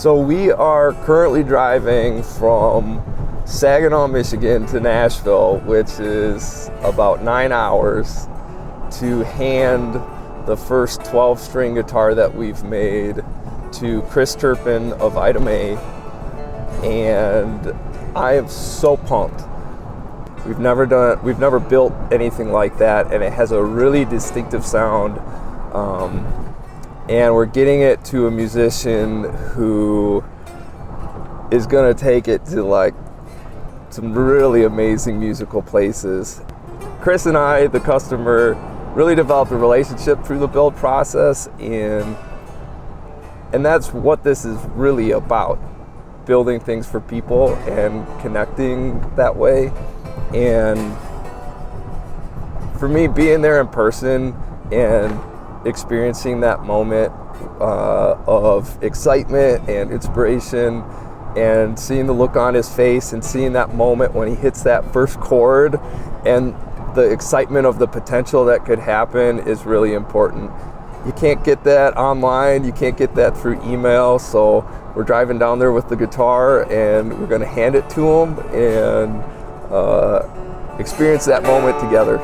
So we are currently driving from Saginaw, Michigan to Nashville, which is about 9 hours, to hand the first 12-string guitar that we've made to Turpin of Ida Mae. And I am so pumped. We've never built anything like that, and it has a really distinctive sound. And we're getting it to a musician who is gonna take it to like some really amazing musical places. Chris and I, the customer, really developed a relationship through the build process, and that's what this is really about. Building things for people and connecting that way. And for me, being there in person and experiencing that moment of excitement and inspiration, and seeing the look on his face and seeing that moment when he hits that first chord and the excitement of the potential that could happen is really important. You can't get that online, you can't get that through email, so we're driving down there with the guitar and we're gonna hand it to him and experience that moment together.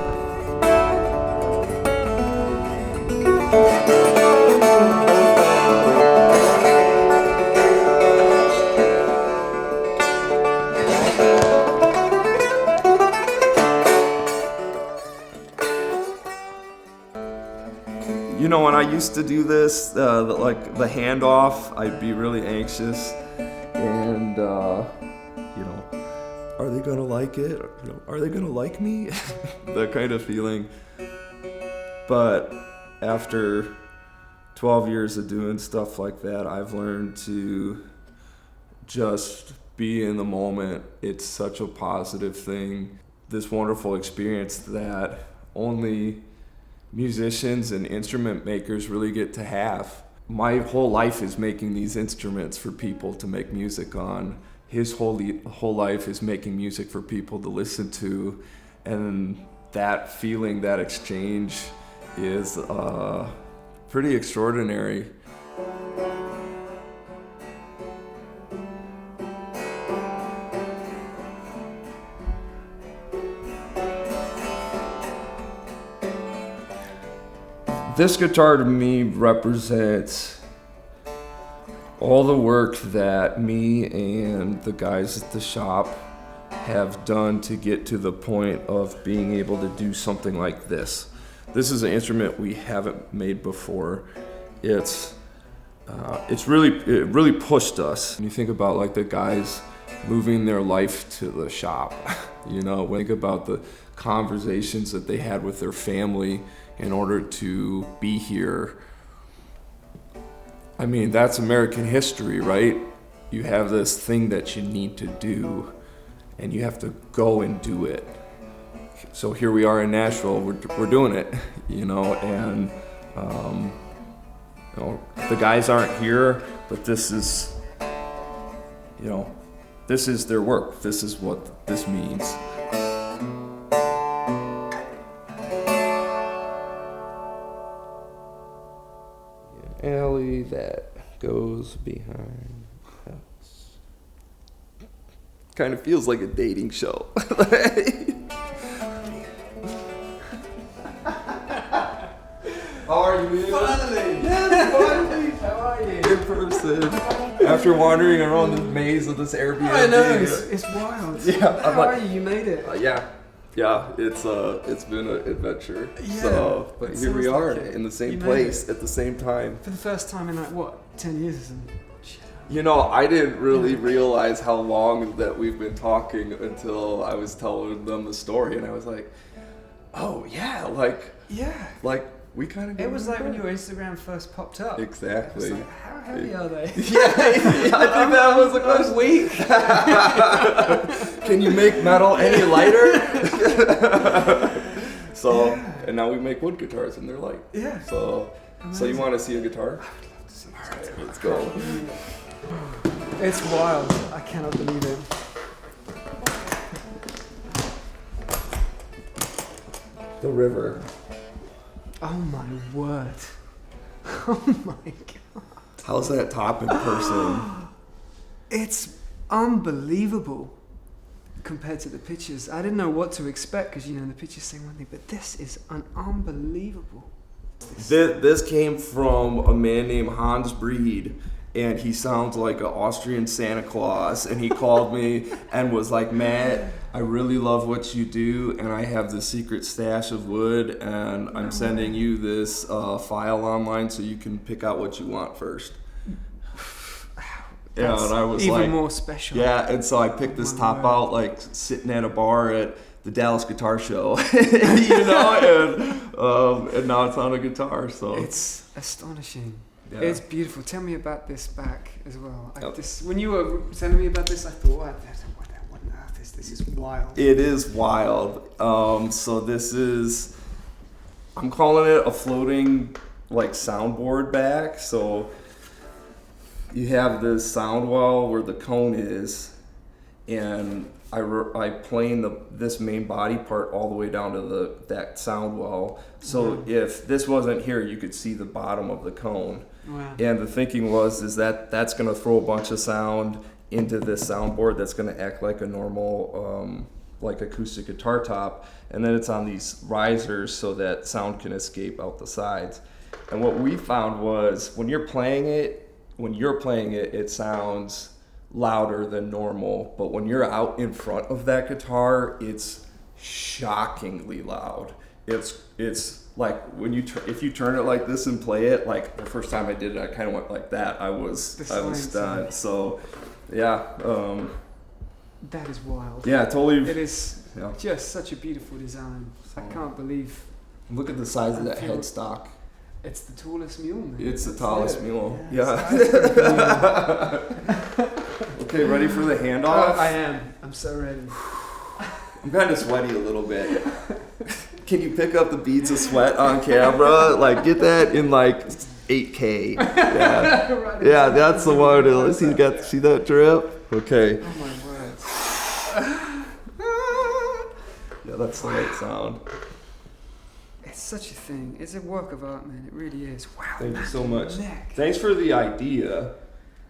You know, when I used to do this, like the handoff, I'd be really anxious, and you know, are they gonna like it? You know, are they gonna like me? That kind of feeling. But after 12 years of doing stuff like that, I've learned to just be in the moment. It's such a positive thing. This wonderful experience that only musicians and instrument makers really get to have. My whole life is making these instruments for people to make music on. His whole life is making music for people to listen to, and that feeling, that exchange is pretty extraordinary. This guitar to me represents all the work that me and the guys at the shop have done to get to the point of being able to do something like this. This is an instrument we haven't made before. It really pushed us. When you think about like the guys moving their life to the shop, you know, think about the conversations that they had with their family in order to be here. I mean, that's American history, right? You have this thing that you need to do, and you have to go and do it. So here we are in Nashville, we're doing it, you know, and you know, the guys aren't here, but this is, you know, this is their work. This is what this means. Alley that goes behind the house. Kind of feels like a dating show. How are you, man? Finally! Yes, finally! How are you? In person. After wandering around the maze of this Airbnb. I know, it's wild. Yeah, How are you? You made it. Yeah, it's been an adventure. Yeah, so, but here we are in the same place at the same time. For the first time in like what, 10 years or something? You know, I didn't really realize how long that we've been talking until I was telling them the story, and I was like, oh yeah, like we kind of. It was like when your Instagram first popped up. Exactly. It was like, how heavy are they? Yeah, I think that was the question. Weak. Can you make metal any lighter? So, and now we make wood guitars and they're light. Yeah. So you want to see a guitar? I would love to see All right, let's go. It's wild. I cannot believe it. The river. Oh my word. Oh my god. How's that top in person? It's unbelievable compared to the pictures. I didn't know what to expect because, the pictures say one thing, but this is an unbelievable. This came from a man named Hans Breed, and he sounds like an Austrian Santa Claus, and he called me and was like, Matt, I really love what you do, and I have the secret stash of wood, and I'm sending you this file online so you can pick out what you want first. Yeah, and I was even more special. Yeah, and so I picked this top out, like sitting at a bar at the Dallas Guitar Show, and now it's on a guitar. So it's astonishing. Yeah. It's beautiful. Tell me about this back as well. When you were telling me about this, I thought, what on earth is this? Is wild. It is wild. So this is, I'm calling it a floating like soundboard back. So you have this sound wall where the cone is, and I plane this main body part all the way down to that sound wall. So if this wasn't here, you could see the bottom of the cone. Wow. And the thinking was that's going to throw a bunch of sound into this soundboard that's going to act like a normal like acoustic guitar top, and then it's on these risers so that sound can escape out the sides. And what we found was when you're playing it, it sounds louder than normal, but when you're out in front of that guitar, it's shockingly loud. It's like when if you turn it like this and play it, like the first time I did it, I kind of went like that. I was stunned. So yeah, that is wild. Yeah, totally. It is just such a beautiful design. I can't believe. Look at the size of that headstock. It's the tallest mule, man. It's the tallest mule. Yeah. Okay, ready for the handoff? I am. I'm so ready. I'm kind of sweaty a little bit. Can you pick up the beads of sweat on camera? Like, get that in like 8K. Yeah, Right, yeah, that's the one. See that drip? Okay. Oh my word. Yeah, that's the right sound. It's such a thing. It's a work of art, man. It really is. Wow. Thank you so much. Neck. Thanks for the idea.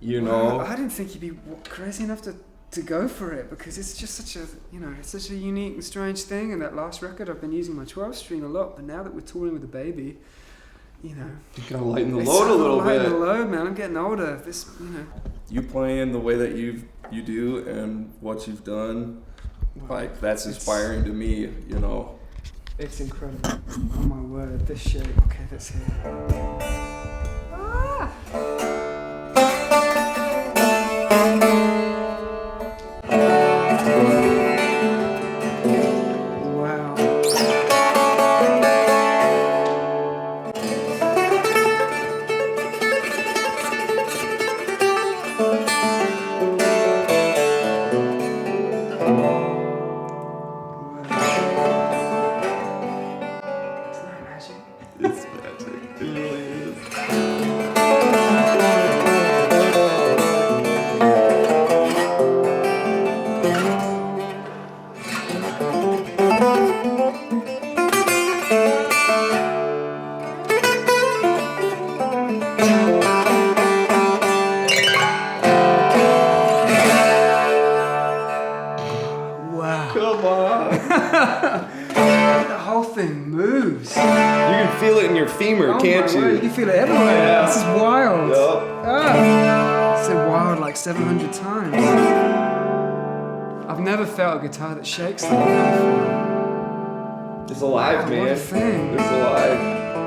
Wow, I didn't think you'd be crazy enough to go for it, because it's just such a, it's such a unique and strange thing. And that last record, I've been using my 12 string a lot, but now that we're touring with the baby, you gotta lighten the load a little bit. Lighten the load, man. I'm getting older. You playing the way that you do and what you've done, like that's inspiring to me. It's incredible. Oh my word, this shape. Okay, let's hear it. Can't you? You can feel it everywhere. Yeah. This is wild. Yep. It's said wild like 700 times. I've never felt a guitar that shakes like that before. It's alive, man. What a thing. It's alive.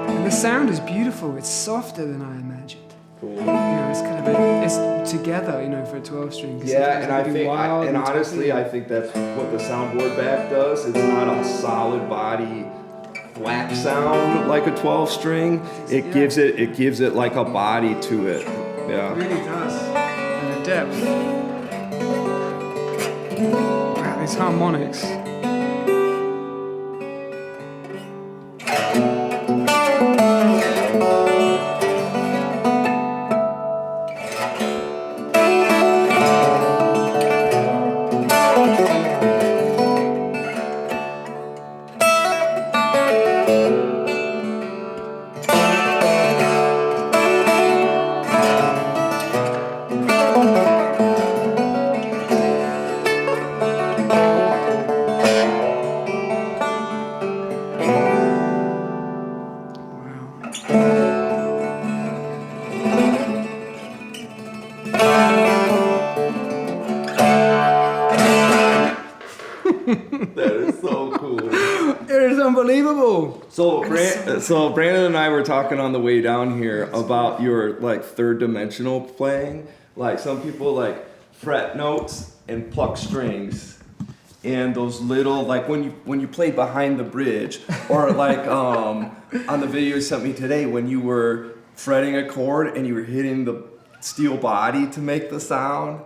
And the sound is beautiful. It's softer than I imagined. Cool. It's kind of it's together, for a 12 string. Yeah, and I think, honestly, I think that's what the soundboard back does. It's not a solid body flat sound like a 12 string. It gives it like a body to it. Yeah. It really does. And a depth. Wow, these harmonics. That is so cool. It is unbelievable. So Brandon and I were talking on the way down here about your like third dimensional playing. Like some people like fret notes and pluck strings, and those little like when you play behind the bridge, or like on the video you sent me today when you were fretting a chord and you were hitting the steel body to make the sound.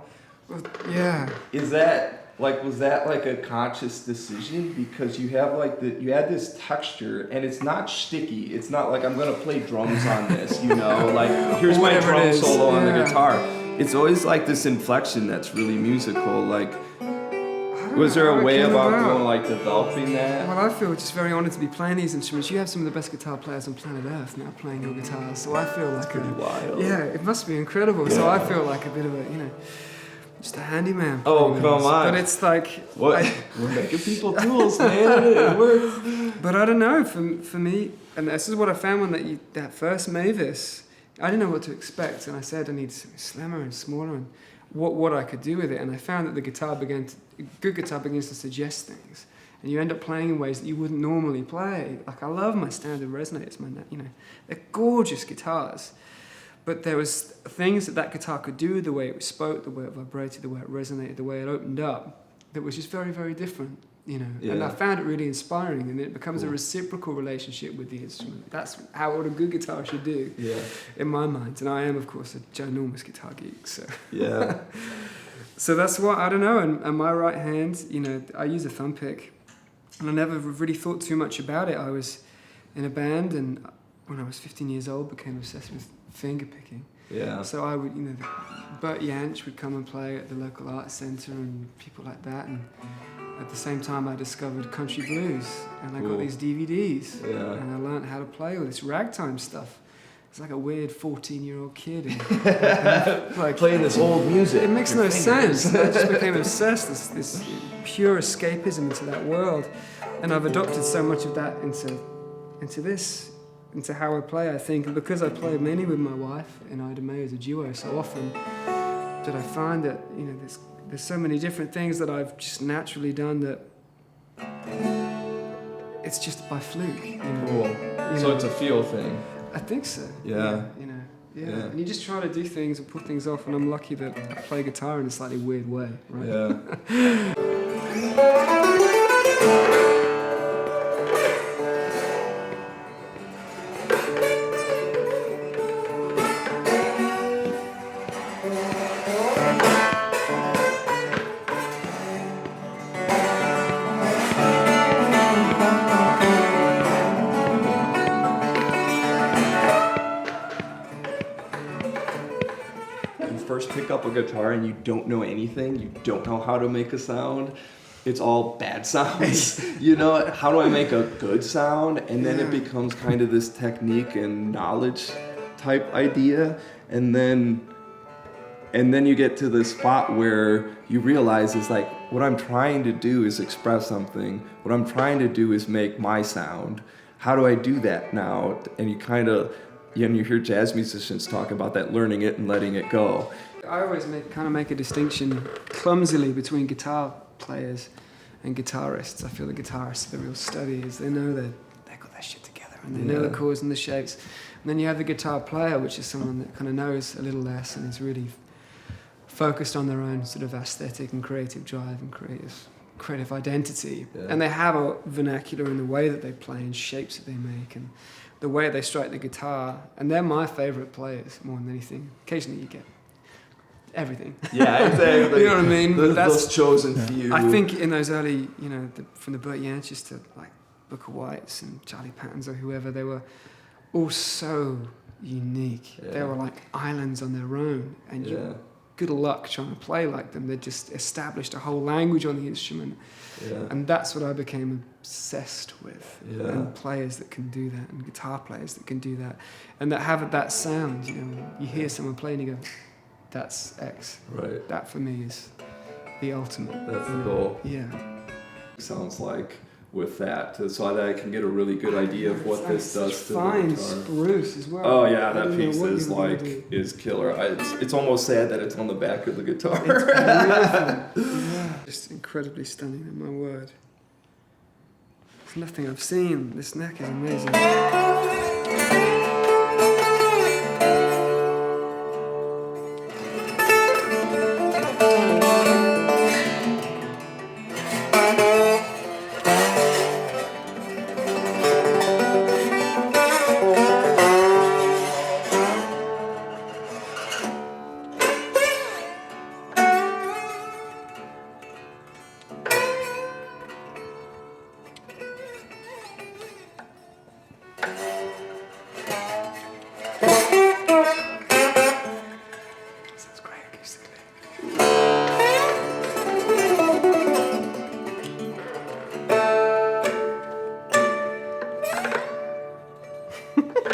Yeah. Was that like a conscious decision? Because you have like you had this texture, and it's not sticky. It's not like I'm gonna play drums on this, you know, like here's my drum solo on the guitar. It's always like this inflection that's really musical. Like, was there a way about going like developing that? Well, I feel just very honored to be playing these instruments. You have some of the best guitar players on planet Earth now playing your guitars, so I feel like pretty wild. Yeah, it must be incredible. Yeah. So I feel like a bit of a, you know, just a handyman. Oh, come on. But it's like... What? We're making people tools, man. It works. But I don't know, for me, and this is what I found when that first Mavis, I didn't know what to expect, and I said I need something slimmer and smaller, and what I could do with it, and I found that good guitar begins to suggest things, and you end up playing in ways that you wouldn't normally play. Like, I love my standard resonators, man. You know, they're gorgeous guitars. But there was things that guitar could do, the way it spoke, the way it vibrated, the way it resonated, the way it opened up, that was just very, very different, you know. Yeah. And I found it really inspiring, and it becomes a reciprocal relationship with the instrument. That's what a good guitar should do, in my mind. And I am, of course, a ginormous guitar geek, so. Yeah. So that's what, I don't know, and my right hand, you know, I use a thumb pick, and I never really thought too much about it. I was in a band, and when I was 15 years old, became obsessed with finger picking. Yeah. So I would, you know, Bert Jansch would come and play at the local arts centre and people like that. And at the same time, I discovered country blues, and I got these DVDs. Yeah. And I learned how to play all this ragtime stuff. It's like a weird 14-year-old kid, and like playing this old music. It makes no sense. I just became obsessed. This pure escapism into that world, and I've adopted so much of that into how I play, I think. And because I play mainly with my wife in Ida Mae as a duo so often, that I find that, you know, there's so many different things that I've just naturally done that it's just by fluke. You know? Cool. So it's a feel thing. I think so. Yeah. You know. Yeah. And you just try to do things and put things off, and I'm lucky that I play guitar in a slightly weird way, right? Yeah. Pick up a guitar and you don't know anything, you don't know how to make a sound, it's all bad sounds. You know, how do I make a good sound? And then it becomes kind of this technique and knowledge type idea, and then you get to this spot where you realize it's like, what I'm trying to do is express something, what I'm trying to do is make my sound. How do I do that now? And you hear jazz musicians talk about that, learning it and letting it go. I always make a distinction clumsily between guitar players and guitarists. I feel the guitarists are the real studies. They know that they've got their shit together, and they know the chords and the shapes. And then you have the guitar player, which is someone that kind of knows a little less and is really focused on their own sort of aesthetic and creative drive and creative identity. Yeah. And they have a vernacular in the way that they play and shapes that they make and the way they strike the guitar. And they're my favourite players more than anything. Occasionally you get everything. Yeah, exactly. You know what I mean? Those chosen few. I think in those early, you know, from the Bert Jansch's to like Booker Whites and Charlie Pattons or whoever, they were all so unique. Yeah. They were like islands on their own, and good luck trying to play like them. They just established a whole language on the instrument, and that's what I became obsessed with. Yeah. And players that can do that, and guitar players that can do that, and that have that sound. You know, you hear someone play and you go, "That's X." Right. That for me is the ultimate. That's the goal. Yeah. Sounds like with that, so that I can get a really good idea of what this does to the fine guitar. spruce as well. Oh yeah, that piece is killer. It's almost sad that it's on the back of the guitar. It's beautiful. Yeah. Just incredibly stunning, in my word. It's nothing I've seen. This neck is amazing. Sounds great acoustically.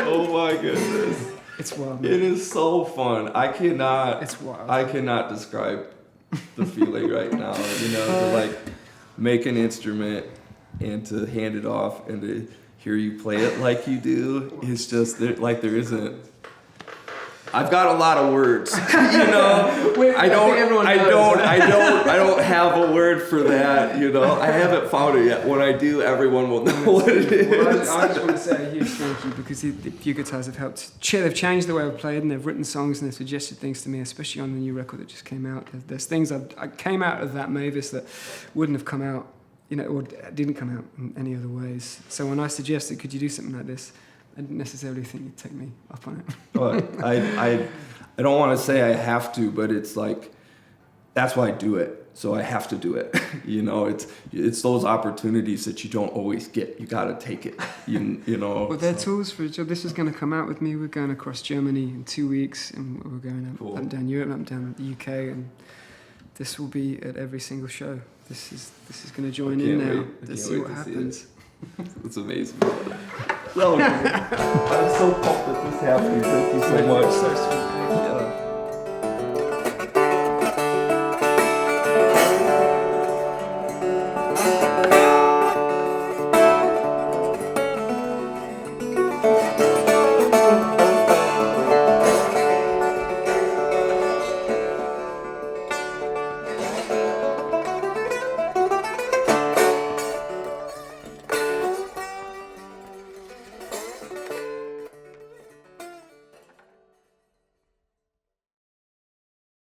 Oh my goodness. It's wild, man. It is so fun. It's wild. I cannot describe the feeling right now, you know, to like make an instrument and to hand it off and to hear you play it like you do. It's just like there isn't. I've got a lot of words, you know. I don't have a word for that, you know. I haven't found it yet. When I do, everyone will know what it is. Well, I just want to say a huge thank you because the few guitars have helped. They've changed the way I've played and they've written songs and they've suggested things to me, especially on the new record that just came out. There's things I came out of that Mavis that wouldn't have come out, you know, or didn't come out in any other ways. So when I suggested, could you do something like this? I didn't necessarily think you'd take me up on it. But I don't want to say I have to, but it's like, that's why I do it. So I have to do it. You know, it's those opportunities that you don't always get. You got to take it, you know. Well, they're tools for a job. This is going to come out with me. We're going across Germany in 2 weeks, and we're going up and down Europe, up and down the UK, and this will be at every single show. This is going to join in now. Let's see what happens. It's amazing. So, I'm so pumped that this happened. Thank you so much. So sweet. Thank you. Yeah.